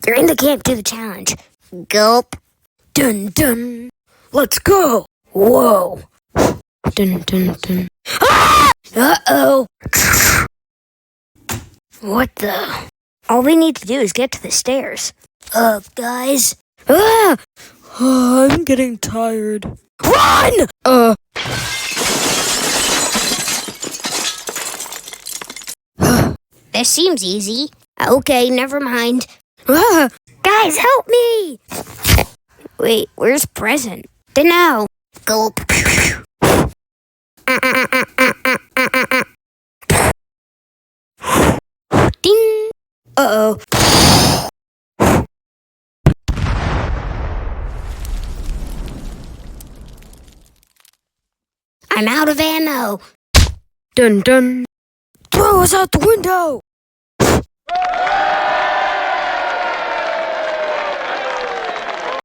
You're in the camp, do the challenge. Gulp. Dun dun. Let's go. Whoa. Dun dun dun. Ah! Uh-oh. What the? All we need to do is get to the stairs. Guys. Ah! I'm getting tired. Run! This seems easy. Okay, never mind. Guys, help me! Wait, where's Present? Dunno. Gulp. Ding! Uh-oh. I'm out of ammo. Dun dun. Throw us out the window!